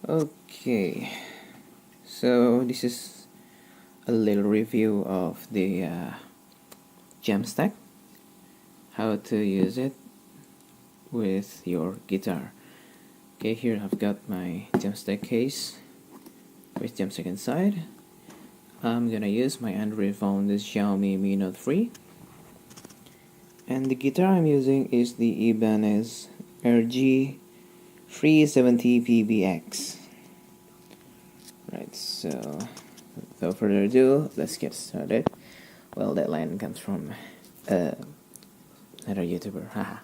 Okay, so this is a little review of the JamStack, how to use it with your guitar. Okay, here I've got my JamStack case with JamStack inside. I'm gonna use my Android phone, this Xiaomi Mi Note 3, and the guitar I'm using is the Ibanez RG 370 PBX. Right, so without further ado, let's get started. Well, that line comes from another YouTuber. Haha.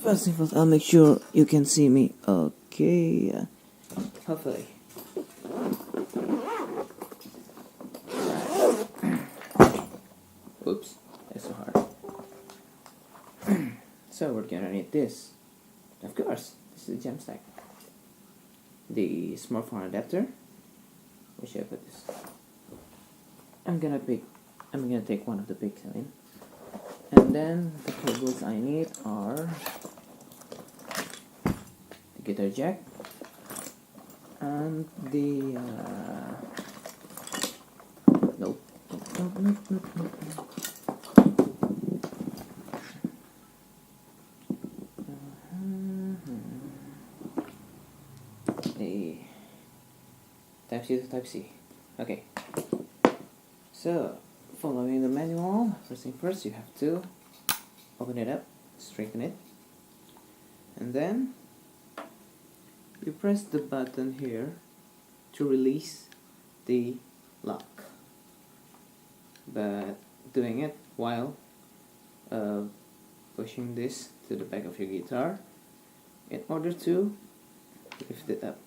First of all, I'll make sure you can see me. Okay, hopefully. Oops, that's so hard. So we're gonna need this. Of course, this is the JamStack. The smartphone adapter. Where should I put this? I'm gonna take one of the big in. And then the cables I need are the guitar jack and the nope. The Type C to Type C. Okay. So, following the manual, first thing first, you have to open it up, straighten it, and then you press the button here to release the lock. But doing it while pushing this to the back of your guitar in order to lift it up.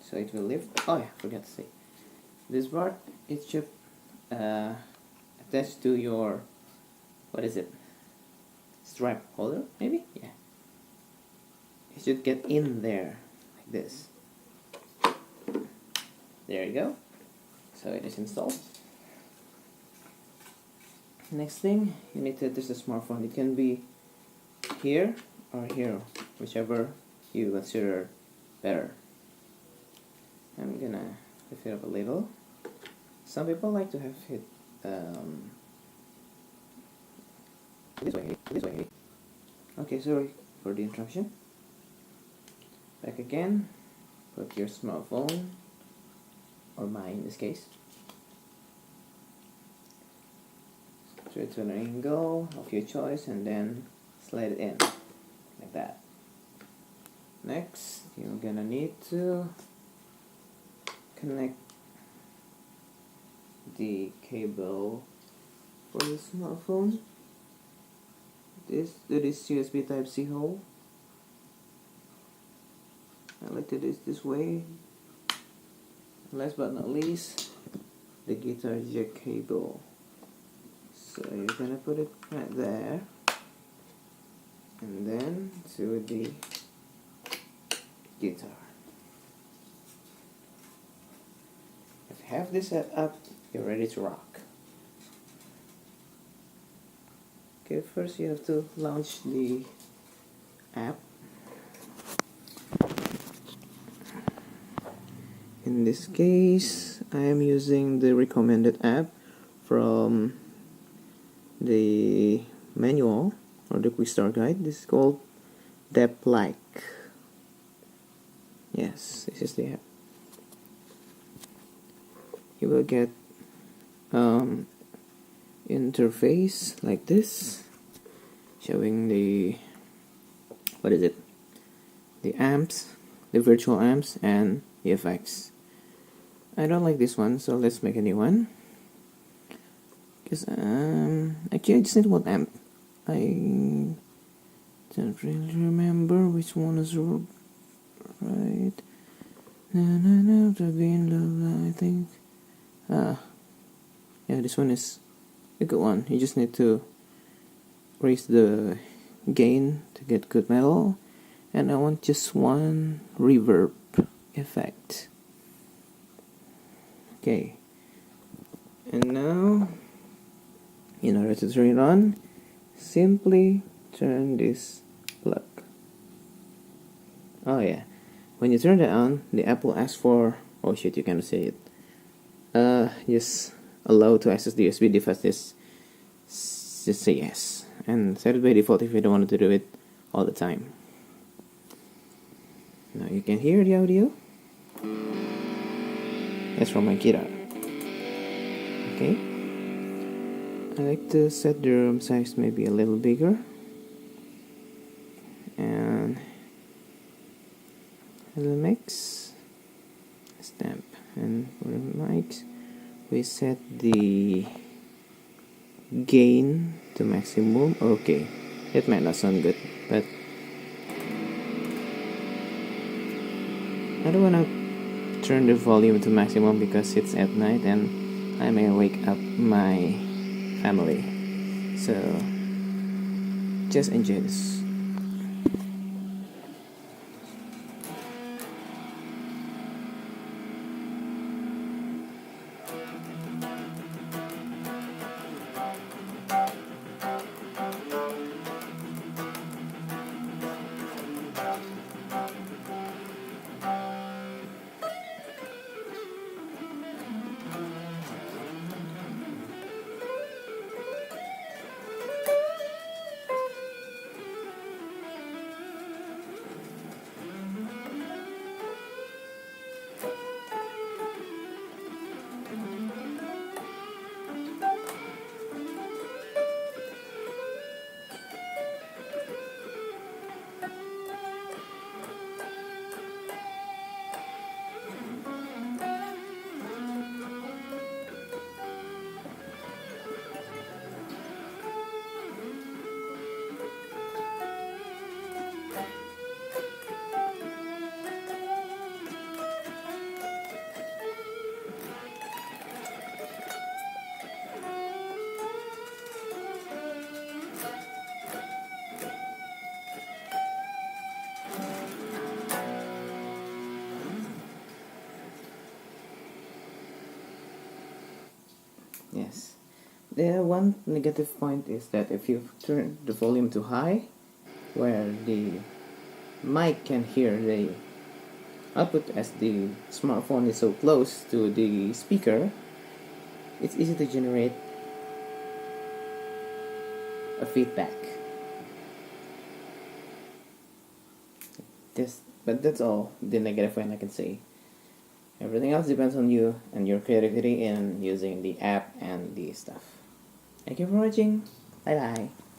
So it will lift. Oh yeah, forgot to say. This part, it should attach to your, what is it? Strap holder, maybe? Yeah. It should get in there, like this. There you go. So it is installed. Next thing, you need to attach the smartphone. It can be here or here, whichever you consider better. I'm gonna lift it up a little. Some people like to have it this way. Okay, sorry for the interruption. Back again. Put your smartphone, or mine in this case, straight to an angle of your choice, and then slide it in like that. Next, you're gonna need to connect the cable for the smartphone to this USB Type-C hole. I like to do this way. Last but not least, the guitar jack cable. So you're gonna put it right there, and then to the guitar. Have this set up, you're ready to rock. Okay, first you have to launch the app. In this case, I am using the recommended app from the manual or the quick start guide. This is called JamStack. Yes, this is the app. You will get interface like this, showing the, what is it, the amps, the virtual amps, and the effects. I don't like this one, so let's make a new one. Because actually I just need one amp. I don't really remember which one is right. No, to be in love, I think. Yeah, this one is a good one. You just need to raise the gain to get good metal, and I want just one reverb effect. Okay, and now in order to turn it on, simply turn this plug. Oh yeah, when you turn that on, the app will ask for, oh shit, you cannot say it. Just allow to access the USB device. Just say yes, and set it by default if you don't want to do it all the time. Now you can hear the audio. That's from my guitar. Okay. I like to set the room size maybe a little bigger. And a little mix. Stamp. And for the mics, we set the gain to maximum. Okay. It might not sound good, but I don't wanna turn the volume to maximum because it's at night and I may wake up my family. So just enjoy this. Yes. The one negative point is that if you turn the volume too high, where the mic can hear the output as the smartphone is so close to the speaker, it's easy to generate a feedback. But that's all the negative point I can say. Everything else depends on you and your creativity in using the app and the stuff. Thank you for watching. Bye bye.